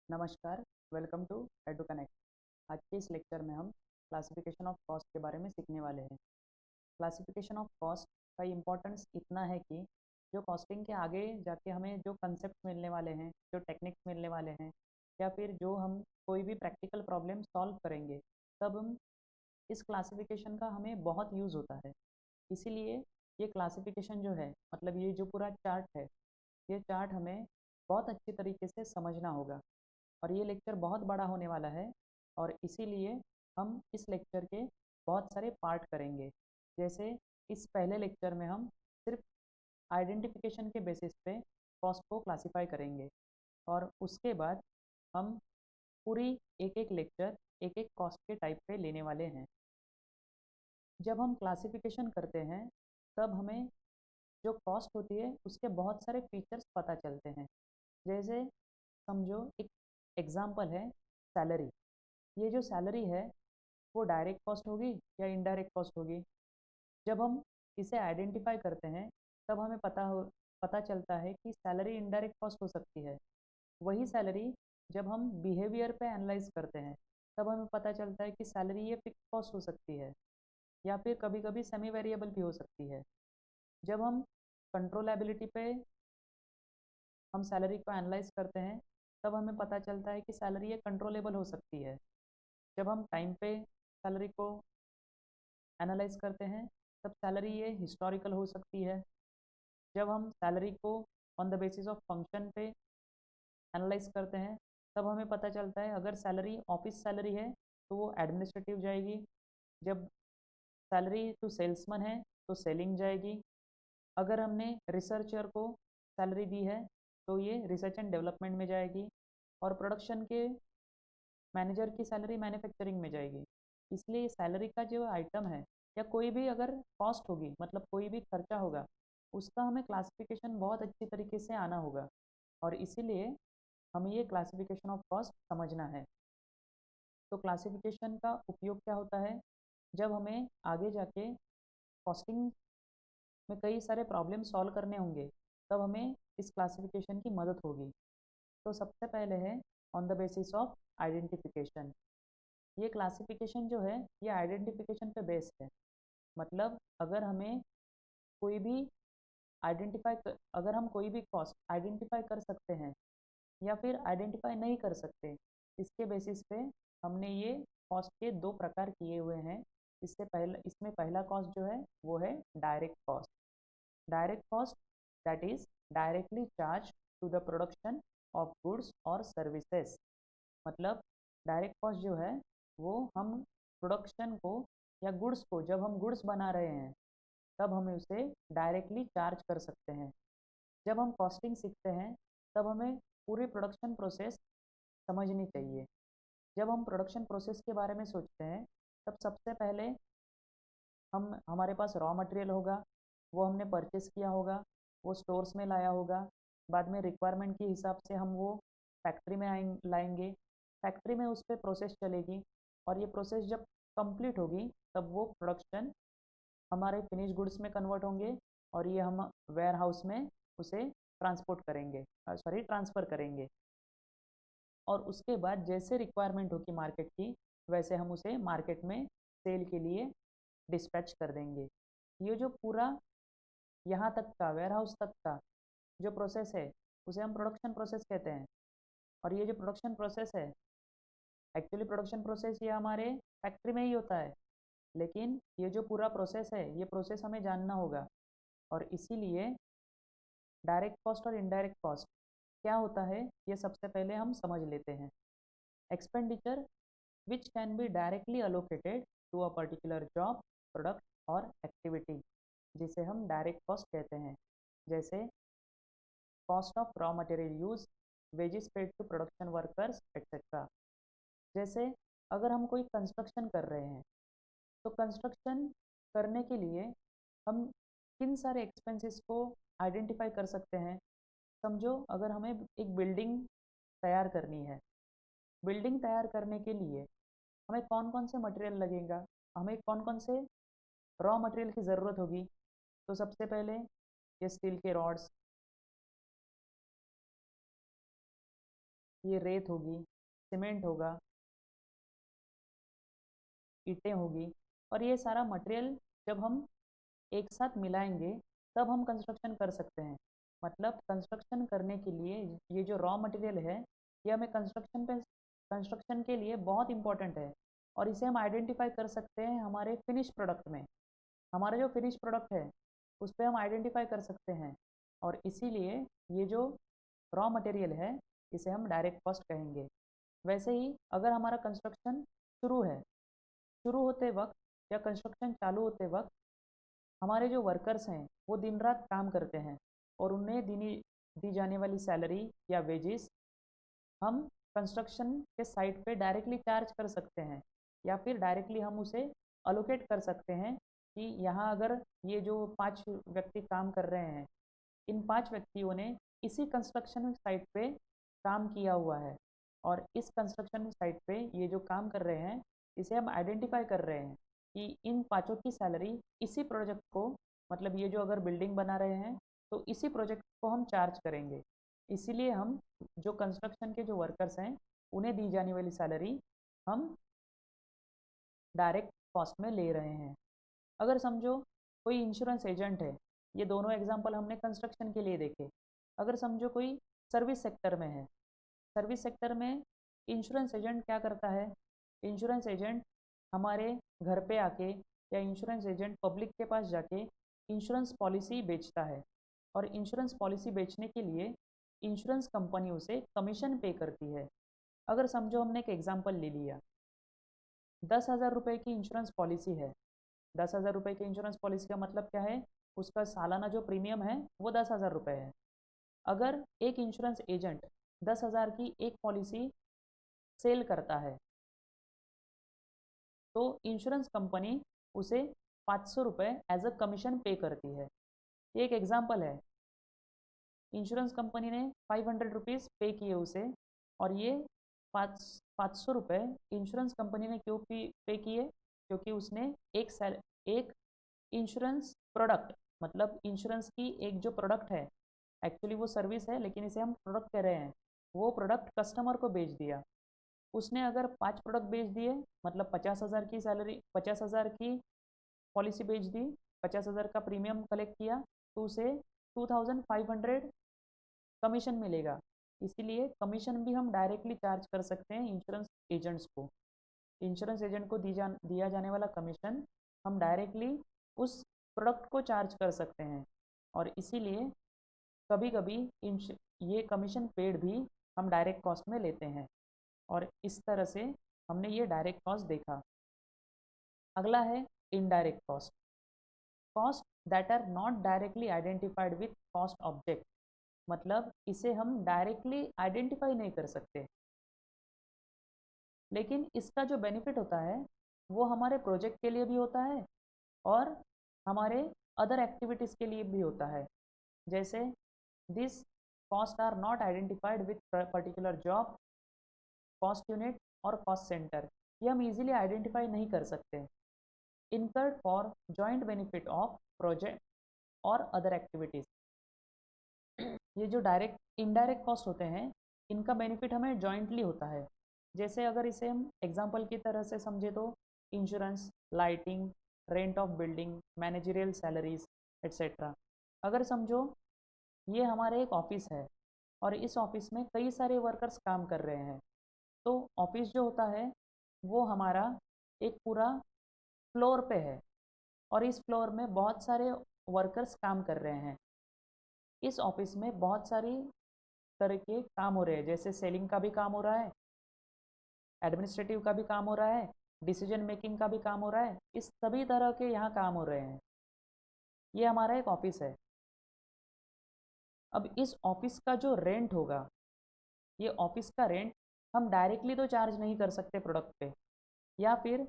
नमस्कार। Welcome to Edu Connect. आज के इस लेक्चर में हम क्लासिफिकेशन ऑफ कॉस्ट के बारे में सीखने वाले हैं। क्लासिफिकेशन ऑफ कॉस्ट का इम्पोर्टेंस इतना है कि जो कॉस्टिंग के आगे जाके हमें जो कंसेप्ट मिलने वाले हैं, जो टेक्निक्स मिलने वाले हैं, या फिर जो हम कोई भी प्रैक्टिकल प्रॉब्लम सॉल्व करेंगे, तब हम इस क्लासिफिकेशन का हमें बहुत यूज़ होता है। इसीलिए ये क्लासिफिकेशन जो है, मतलब ये जो पूरा चार्ट है, ये चार्ट हमें बहुत अच्छी तरीके से समझना होगा। और ये लेक्चर बहुत बड़ा होने वाला है, और इसीलिए हम इस लेक्चर के बहुत सारे पार्ट करेंगे। जैसे इस पहले लेक्चर में हम सिर्फ आइडेंटिफिकेशन के बेसिस पे कॉस्ट को क्लासिफाई करेंगे, और उसके बाद हम पूरी एक एक लेक्चर एक एक कॉस्ट के टाइप पे लेने वाले हैं। जब हम क्लासिफिकेशन करते हैं, तब हमें जो कॉस्ट होती है उसके बहुत सारे फीचर्स पता चलते हैं। जैसे समझो एक एग्जांपल है सैलरी। ये जो सैलरी है वो डायरेक्ट कॉस्ट होगी या इनडायरेक्ट कॉस्ट होगी। जब हम इसे आइडेंटिफाई करते हैं, तब हमें पता चलता है कि सैलरी इनडायरेक्ट कॉस्ट हो सकती है। वही सैलरी जब हम बिहेवियर पे एनालाइज करते हैं, तब हमें पता चलता है कि सैलरी ये फिक्स कॉस्ट हो सकती है, या फिर कभी कभी सेमी वेरिएबल भी हो सकती है। जब हम कंट्रोलेबिलिटी पे हम सैलरी को एनालाइज करते हैं, तब हमें पता चलता है कि सैलरी ये कंट्रोलेबल हो सकती है। जब हम टाइम पे सैलरी को एनालाइज करते हैं, तब सैलरी ये हिस्टोरिकल हो सकती है। जब हम सैलरी को on the basis of function पे एनालाइज करते हैं, तब हमें पता चलता है अगर सैलरी ऑफिस सैलरी है तो वो एडमिनिस्ट्रेटिव जाएगी। जब सैलरी टू सेल्समैन है तो सेलिंग जाएगी। अगर हमने रिसर्चर को सैलरी दी है तो ये रिसर्च एंड डेवलपमेंट में जाएगी। और प्रोडक्शन के मैनेजर की सैलरी मैन्युफैक्चरिंग में जाएगी। इसलिए सैलरी का जो आइटम है, या कोई भी अगर कॉस्ट होगी, मतलब कोई भी खर्चा होगा, उसका हमें क्लासिफिकेशन बहुत अच्छी तरीके से आना होगा। और इसीलिए हमें ये क्लासिफिकेशन ऑफ कॉस्ट समझना है। तो क्लासिफिकेशन का उपयोग क्या होता है? जब हमें आगे जाके कॉस्टिंग में कई सारे प्रॉब्लम सॉल्व करने होंगे, तब हमें इस क्लासिफिकेशन की मदद होगी। तो सबसे पहले है on the basis of identification. ये क्लासिफिकेशन जो है ये आइडेंटिफिकेशन पे बेस्ड है। मतलब अगर हमें कोई भी अगर हम कोई भी कॉस्ट आइडेंटिफाई कर सकते हैं, या फिर आइडेंटिफाई नहीं कर सकते, इसके बेसिस पे हमने ये कॉस्ट के दो प्रकार किए हुए हैं। इसमें पहला कॉस्ट जो है वो है direct cost. Direct cost that is directly charge to the production of goods और सर्विसेज। मतलब डायरेक्ट कॉस्ट जो है वो हम प्रोडक्शन को या गुड्स को, जब हम गुड्स बना रहे हैं, तब हमें उसे डायरेक्टली चार्ज कर सकते हैं। जब हम कॉस्टिंग सीखते हैं, तब हमें पूरी प्रोडक्शन प्रोसेस समझनी चाहिए। जब हम प्रोडक्शन प्रोसेस के बारे में सोचते हैं, तब सबसे पहले हमारे पास रॉ मटेरियल होगा, वो हमने परचेस किया होगा, वो स्टोर्स में लाया होगा। बाद में रिक्वायरमेंट के हिसाब से हम वो फैक्ट्री में लाएंगे। फैक्ट्री में उस पर प्रोसेस चलेगी, और ये प्रोसेस जब कंप्लीट होगी, तब वो प्रोडक्शन हमारे फिनिश गुड्स में कन्वर्ट होंगे, और ये हम वेयर हाउस में उसे ट्रांसफ़र करेंगे। और उसके बाद जैसे रिक्वायरमेंट होगी मार्केट की, वैसे हम उसे मार्केट में सेल के लिए डिस्पैच कर देंगे। ये जो पूरा यहाँ तक का वेयर हाउस तक का जो प्रोसेस है, उसे हम प्रोडक्शन प्रोसेस कहते हैं। और ये जो प्रोडक्शन प्रोसेस है, एक्चुअली प्रोडक्शन प्रोसेस ये हमारे फैक्ट्री में ही होता है, लेकिन ये जो पूरा प्रोसेस है, ये प्रोसेस हमें जानना होगा। और इसीलिए डायरेक्ट कॉस्ट और इनडायरेक्ट कॉस्ट क्या होता है, ये सबसे पहले हम समझ लेते हैं। Expenditure which can be directly allocated to a particular job, product और एक्टिविटी, जिसे हम डायरेक्ट कॉस्ट कहते हैं। जैसे cost of raw material use, wages paid to production workers etcetera. जैसे अगर हम कोई कंस्ट्रक्शन कर रहे हैं, तो कंस्ट्रक्शन करने के लिए हम किन सारे एक्सपेंसेस को आइडेंटिफाई कर सकते हैं। समझो अगर हमें एक बिल्डिंग तैयार करनी है, बिल्डिंग तैयार करने के लिए हमें कौन कौन से मटेरियल लगेगा, हमें कौन कौन से रॉ मटेरियल की ज़रूरत होगी। तो सबसे पहले ये स्टील के रॉड्स, ये रेत होगी, सीमेंट होगा, ईंटें होगी, और ये सारा मटेरियल जब हम एक साथ मिलाएंगे तब हम कंस्ट्रक्शन कर सकते हैं। मतलब कंस्ट्रक्शन करने के लिए ये जो रॉ मटेरियल है ये हमें कंस्ट्रक्शन के लिए बहुत इंपॉर्टेंट है, और इसे हम आइडेंटिफाई कर सकते हैं हमारे फिनिश प्रोडक्ट में। हमारा जो फिनिश प्रोडक्ट है उस पर हम आइडेंटिफाई कर सकते हैं, और इसीलिए ये जो रॉ मटेरियल है इसे हम डायरेक्ट कॉस्ट कहेंगे। वैसे ही अगर हमारा कंस्ट्रक्शन शुरू होते वक्त या कंस्ट्रक्शन चालू होते वक्त हमारे जो वर्कर्स हैं वो दिन रात काम करते हैं, और उन्हें दी जाने वाली सैलरी या वेजेस हम कंस्ट्रक्शन के साइट पे डायरेक्टली चार्ज कर सकते हैं, या फिर डायरेक्टली हम उसे अलोकेट कर सकते हैं कि यहाँ अगर ये जो 5 व्यक्ति काम कर रहे हैं, इन 5 व्यक्तियों ने इसी कंस्ट्रक्शन साइट पे काम किया हुआ है, और इस कंस्ट्रक्शन साइट पे ये जो काम कर रहे हैं इसे हम आइडेंटिफाई कर रहे हैं कि इन 5 की सैलरी इसी प्रोजेक्ट को, मतलब ये जो अगर बिल्डिंग बना रहे हैं तो इसी प्रोजेक्ट को हम चार्ज करेंगे। इसीलिए हम जो कंस्ट्रक्शन के जो वर्कर्स हैं उन्हें दी जाने वाली सैलरी हम डायरेक्ट कॉस्ट में ले रहे हैं। अगर समझो कोई इंश्योरेंस एजेंट है, ये दोनों एग्जांपल हमने कंस्ट्रक्शन के लिए देखे। अगर समझो कोई सर्विस सेक्टर में है, सर्विस सेक्टर में इंश्योरेंस एजेंट क्या करता है? इंश्योरेंस एजेंट हमारे घर पे आके या इंश्योरेंस एजेंट पब्लिक के पास जाके इंश्योरेंस पॉलिसी बेचता है, और इंश्योरेंस पॉलिसी बेचने के लिए इंश्योरेंस कंपनी उसे कमीशन पे करती है। अगर समझो हमने एक एग्जांपल ले लिया, 10,000 रुपये की इंश्योरेंस पॉलिसी है। 10,000 रुपये की इंश्योरेंस पॉलिसी का मतलब क्या है? उसका सालाना जो प्रीमियम है वो 10,000 रुपये है। अगर एक इंश्योरेंस एजेंट 10,000 की एक पॉलिसी सेल करता है तो इंश्योरेंस कंपनी उसे 500 रुपये एज अ कमीशन पे करती है। ये एक एग्जांपल है। इंश्योरेंस कंपनी ने 500 रुपीज़ पे किए उसे, और ये 500 रुपये इंश्योरेंस कंपनी ने क्यों पे किए? क्योंकि उसने एक इंश्योरेंस प्रोडक्ट, मतलब इंश्योरेंस की एक जो प्रोडक्ट है, एक्चुअली वो सर्विस है लेकिन इसे हम प्रोडक्ट कह रहे हैं, वो प्रोडक्ट कस्टमर को बेच दिया। उसने अगर 5 प्रोडक्ट बेच दिए, मतलब 50,000 की सैलरी, 50,000 की पॉलिसी बेच दी, 50,000 का प्रीमियम कलेक्ट किया, तो उसे 2,500 कमीशन मिलेगा। इसीलिए कमीशन भी हम डायरेक्टली चार्ज कर सकते हैं इंश्योरेंस एजेंट्स को। इंश्योरेंस एजेंट को दिया जाने वाला कमीशन हम डायरेक्टली उस प्रोडक्ट को चार्ज कर सकते हैं, और इसीलिए कभी कभी ये कमीशन पेड भी हम डायरेक्ट कॉस्ट में लेते हैं, और इस तरह से हमने ये डायरेक्ट कॉस्ट देखा। अगला है indirect cost, cost that are not directly identified with cost object. मतलब इसे हम डायरेक्टली आइडेंटिफाई नहीं कर सकते, लेकिन इसका जो बेनिफिट होता है वो हमारे प्रोजेक्ट के लिए भी होता है और हमारे अदर एक्टिविटीज़ के लिए भी होता है। जैसे this cost are not identified with particular job, cost unit और कॉस्ट सेंटर, ये हम इजीली आइडेंटिफाई नहीं कर सकते। Incurred for joint benefit of project और अदर एक्टिविटीज़, ये जो डायरेक्ट इनडायरेक्ट कॉस्ट होते हैं इनका बेनिफिट हमें जॉइंटली होता है। जैसे अगर इसे हम एग्जांपल की तरह से समझे तो insurance, lighting, rent of building, managerial salaries etcetera. अगर समझो ये हमारे एक ऑफिस है और इस ऑफिस में कई सारे वर्कर्स काम कर रहे हैं, तो ऑफिस जो होता है वो हमारा एक पूरा फ्लोर पे है, और इस फ्लोर में बहुत सारे वर्कर्स काम कर रहे हैं। इस ऑफिस में बहुत सारी तरह के काम हो रहे हैं, जैसे सेलिंग का भी काम हो रहा है, एडमिनिस्ट्रेटिव का भी काम हो रहा है, डिसीजन मेकिंग का भी काम हो रहा है, इस सभी तरह के यहाँ काम हो रहे हैं। ये हमारा एक ऑफिस है। अब इस ऑफिस का जो रेंट होगा, ये ऑफिस का रेंट हम डायरेक्टली तो चार्ज नहीं कर सकते प्रोडक्ट पे, या फिर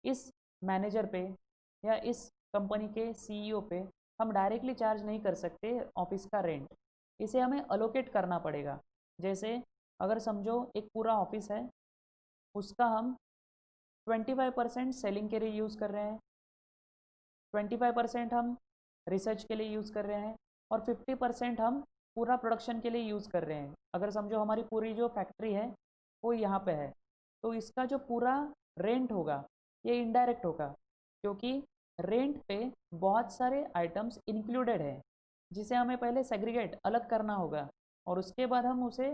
इस मैनेजर पे या इस कंपनी के सीईओ पे हम डायरेक्टली चार्ज नहीं कर सकते ऑफिस का रेंट। इसे हमें अलोकेट करना पड़ेगा। जैसे अगर समझो एक पूरा ऑफिस है, उसका हम 25% सेलिंग के लिए यूज़ कर रहे हैं, 25% हम रिसर्च के लिए यूज़ कर रहे हैं, और 50% हम पूरा प्रोडक्शन के लिए यूज़ कर रहे हैं। अगर समझो हमारी पूरी जो फैक्ट्री है वो यहाँ पे है, तो इसका जो पूरा रेंट होगा ये इनडायरेक्ट होगा, क्योंकि रेंट पे बहुत सारे आइटम्स इंक्लूडेड है जिसे हमें पहले सेग्रीगेट अलग करना होगा और उसके बाद हम उसे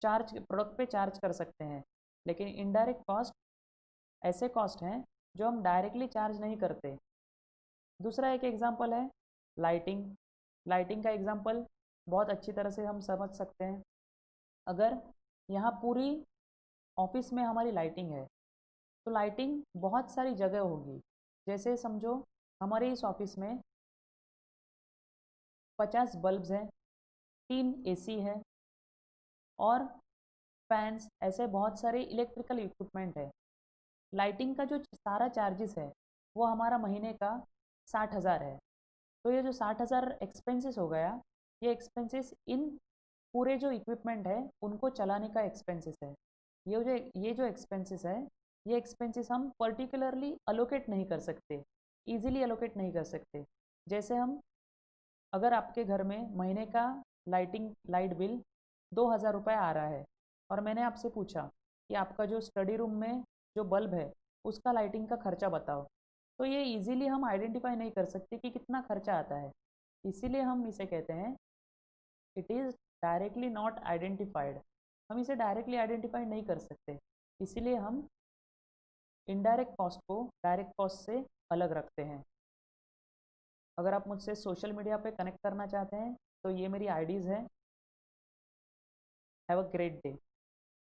चार्ज प्रोडक्ट पे चार्ज कर सकते हैं। लेकिन इनडायरेक्ट कॉस्ट ऐसे कॉस्ट हैं जो हम डायरेक्टली चार्ज नहीं करते। दूसरा एक एग्जांपल है लाइटिंग। लाइटिंग का एग्जांपल बहुत अच्छी तरह से हम समझ सकते हैं। अगर यहाँ पूरी ऑफिस में हमारी लाइटिंग है तो लाइटिंग बहुत सारी जगह होगी। जैसे समझो हमारे इस ऑफिस में 50 बल्ब्स हैं, 3 एसी है और फैंस, ऐसे बहुत सारे इलेक्ट्रिकल इक्विपमेंट है। लाइटिंग का जो सारा चार्जेस है वो हमारा महीने का 60,000 है। तो ये जो 60,000 एक्सपेंसेस हो गया, ये एक्सपेंसेस इन पूरे जो इक्विपमेंट है उनको चलाने का एक्सपेंसेस है। ये जो एक्सपेंसेस है, ये एक्सपेंसेस हम पर्टिकुलरली अलोकेट नहीं कर सकते, इजीली अलोकेट नहीं कर सकते। जैसे हम, अगर आपके घर में महीने का लाइट बिल 2,000 रुपये आ रहा है और मैंने आपसे पूछा कि आपका जो स्टडी रूम में जो बल्ब है उसका लाइटिंग का खर्चा बताओ, तो ये इजीली हम आइडेंटिफाई नहीं कर सकते कि कितना खर्चा आता है। इसीलिए हम इसे कहते हैं it is directly not identified. हम इसे डायरेक्टली आइडेंटिफाई नहीं कर सकते, इसीलिए हम इनडायरेक्ट कॉस्ट को डायरेक्ट कॉस्ट से अलग रखते हैं। अगर आप मुझसे सोशल मीडिया पे कनेक्ट करना चाहते हैं तो ये मेरी आईडीज़ है। Have a great day.